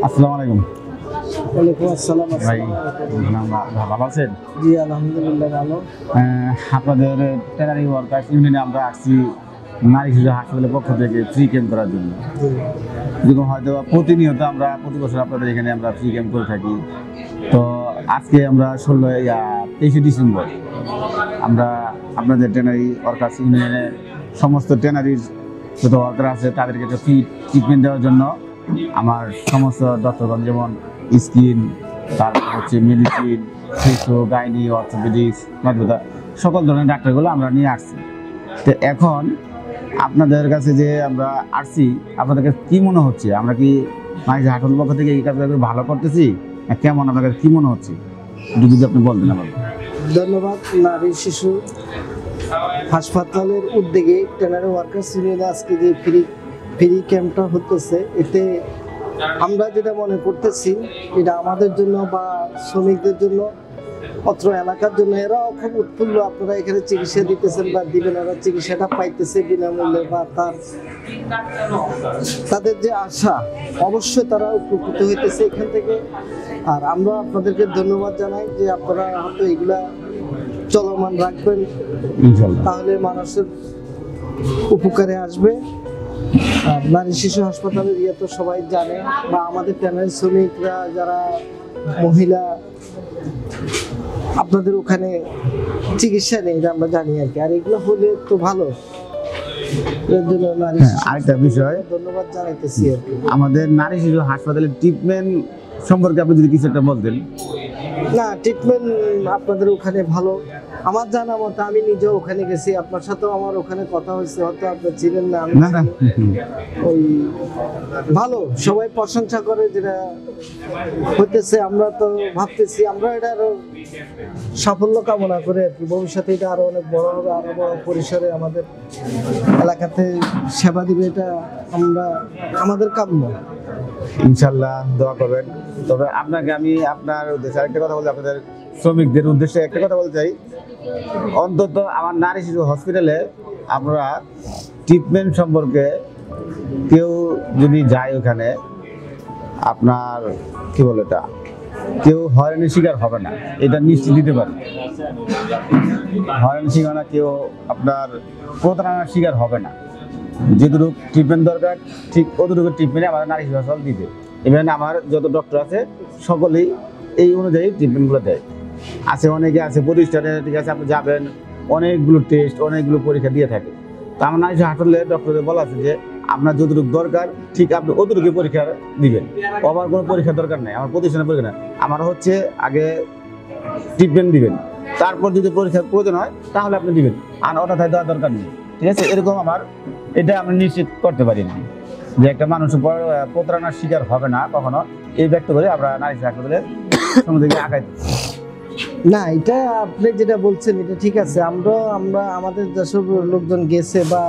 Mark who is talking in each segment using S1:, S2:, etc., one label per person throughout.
S1: আসসালামু আলাইকুম।
S2: ওয়ালাইকুম আসসালাম।
S1: ভাই ভালো আছেন?
S2: জি আলহামদুলিল্লাহ ভালো।
S1: আপনাদের ট্যানারি ওয়ার্কার্স ইউনিয়নে আমরা আসছি নারী শিশু হাসপাতালের পক্ষ থেকে ফ্রি ক্যাম্প করার জন্য। যেরকম হয়তো প্রতিনিয়ত আমরা প্রতি বছর আপনাদের এখানে আমরা ফ্রি ক্যাম্প করে থাকি। তো আজকে আমরা 23শে ডিসেম্বর আমরা আপনাদের ট্যানারি ওয়ার্কার্স ইউনিয়নের সমস্ত ট্যানারির যত ওয়ার্কার আছে তাদেরকে একটা ফ্রি ট্রিটমেন্ট দেওয়ার জন্য আমার সমস্ত ডক্টরগণ যেমন স্কিন, তারপর হচ্ছে মেডিসিন, ফিজিও, গাইনি, অর্থোপেডিক্স, মাতৃতা সকল ধরনের ডাক্তারগুলো আমরা নিয়ে আসছি। তো এখন আপনাদের কাছে যে আমরা আসছি, আপনাদের কাছে কী মনে হচ্ছে? আমরা কি নারী হাসপাতালের পক্ষ থেকে এই কাজটা ভালো করতেছি? কেমন আপনার কাছে কী মনে হচ্ছে যদি আপনি বলতেন আমাকে।
S2: ধন্যবাদ। নারী শিশু হাসপাতালের উদ্যোগে ট্যানারি ওয়ার্কার্স ইউনিয়নে আজকে যে ফ্রি ক্যাম্পটা হতেছে, এতে আমরা যেটা মনে করতেছি এটা আমাদের জন্য বা শ্রমিকদের জন্য, অত্র এলাকার জন্য, এরাও খুব উৎফুল্ল। আপনারা এখানে চিকিৎসা দিতেছেন বা দিবেন, এরা চিকিৎসাটা পাইতেছে বিনামূল্যে বা তাদের যে আশা, অবশ্যই তারা উপকৃত হইতেছে এখান থেকে। আর আমরা আপনাদেরকে ধন্যবাদ জানাই যে আপনারা হয়তো এগুলা চলমান রাখবেন, তাহলে মানুষের উপকারে আসবে। আর নারী শিশু হাসপাতালের ইয়ে তো সবাই জানে, বা আমাদের ট্যানারি শ্রমিকরা যারা মহিলা আপনাদের ওখানে চিকিৎসা নেই, এটা আমরা জানি আর কি। আর এগুলো হলে তো ভালো।
S1: আরেকটা বিষয়
S2: ধন্যবাদ জানাইতেছি আর কি।
S1: আমাদের নারী শিশু হাসপাতালের ট্রিটমেন্ট সম্পর্কে আপনি যদি কিছু একটা বলতেন।
S2: না, ট্রিটমেন্ট আপনাদের ওখানে ভালো। আমার জানা মতো, আমি নিজেও ওখানে গেছি, আপনার সাথেও আমার ওখানে কথা হয়েছে, হয়তো আপনি ছিলেন না। ওই ভালো, সবাই প্রশংসা করে যেটা হইতেছে। আমরা তো ভাবতেছি আমরা এটা আরো সাফল্য কামনা করে আর কি, ভবিষ্যতে এটা আরো অনেক বড় হবে, আরো বড় পরিসরে আমাদের এলাকাতে সেবা দিবে, এটা আমরা আমাদের কাম্য।
S1: ইনশাল্লাহ দোয়া করবেন। তবে আপনাকে আমি আপনার উদ্দেশ্যে আরেকটা কথা বলতে, আপনাদের শ্রমিকদের উদ্দেশ্যে একটা কথা বলতে চাই। অন্তত আমার নারী শিশু হসপিটালে আমরা ট্রিটমেন্ট সম্পর্কে কেউ যদি যায় ওখানে, আপনার কি বলে এটা, কেউ হয়রানির শিকার হবে না, এটা নিশ্চিত দিতে পারি। হয়রানির শিকার না, কেউ আপনার প্রতারণার শিকার হবে না। যেটুকু ট্রিটমেন্ট দরকার ঠিক অতটুকু ট্রিটমেন্টে আমাদের নারী শিশু হাসপাতাল দিবে। ইভেন আমার যত ডক্টর আছে সকলেই এই অনুযায়ী ট্রিটমেন্টগুলো দেয়। আছে অনেকে আছে প্রতিষ্ঠানে, ঠিক আছে, আপনি যাবেন, অনেকগুলো টেস্ট, অনেকগুলো পরীক্ষা দিয়ে থাকে। তো আমার নারী শিশু হাসপাতালে ডক্টরদের বলা আছে যে আপনার যতটুকু দরকার ঠিক আপনি অতটুকু পরীক্ষা দিবেন। আমার কোনো পরীক্ষার দরকার নেই, আমার প্রতিষ্ঠানের পরীক্ষা নেই। আমার হচ্ছে আগে ট্রিটমেন্ট দিবেন, তারপর যদি পরীক্ষার প্রয়োজন হয় তাহলে আপনি দিবেন, আর ওটা তাই দেওয়ার দরকার নেই। ঠিক আছে, এরকম আমার এটা আমরা নিশ্চিত করতে পারি না যে একটা মানুষ প্রতারণার শিকার হবে না কখনো। এই ব্যক্ত করে আমরা নারী হাসপাতালের সম্বন্ধে আগাইতে।
S2: না, এটা আপনি যেটা বলছেন এটা ঠিক আছে। আমরা আমাদের যেসব লোকজন গেছে বা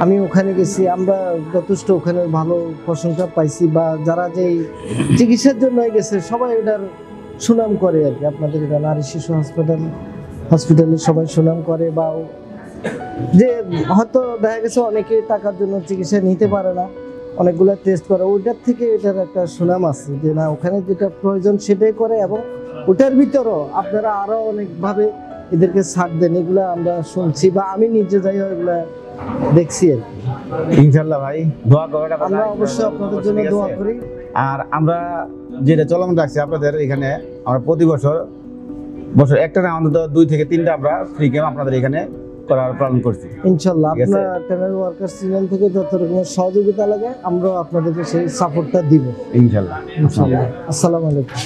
S2: আমি ওখানে গেছি, আমরা যথেষ্ট ওখানে ভালো প্রশংসা পাইছি, বা যারা যে চিকিৎসার জন্য গেছে সবাই এটার সুনাম করে আর কি। আপনাদের এটা নারী শিশু হসপিটালে সবাই সুনাম করে, বা যে হয়তো দেখা গেছে অনেকে টাকার জন্য চিকিৎসা নিতে পারে না, অনেকগুলো টেস্ট করে, ওইটার থেকে এটার একটা সুনাম আছে যে না, ওখানে যেটা প্রয়োজন সেটাই করে, এবং ওটার ভিতরও আপনারা আরো অনেকভাবে এদেরকে ছাড় দেন। এগুলো আমরা শুনছি বা আমি নিজে যাই এগুলা দেখছি আর কি।
S1: ইনশাল্লাহ ভাই দোয়া করেন,
S2: আমরা অবশ্যই আপনাদের জন্য দোয়া করি।
S1: আর আমরা যেটা চলমান রাখছি আপনাদের এখানে, আমরা প্রতি বছর একটা না অন্তত 2 থেকে 3টা আমরা ফ্রি ক্যাম্প আপনাদের এখানে করার প্ল্যান করছি।
S2: ইনশাল্লাহ আপনার ট্যানারি ওয়ার্কার্স ইউনিয়ন থেকে যত রকমের সহযোগিতা লাগে আমরা আপনাদেরকে সেই সাপোর্টটা দিব
S1: ইনশাল্লাহ।
S2: আসসালামু আলাইকুম।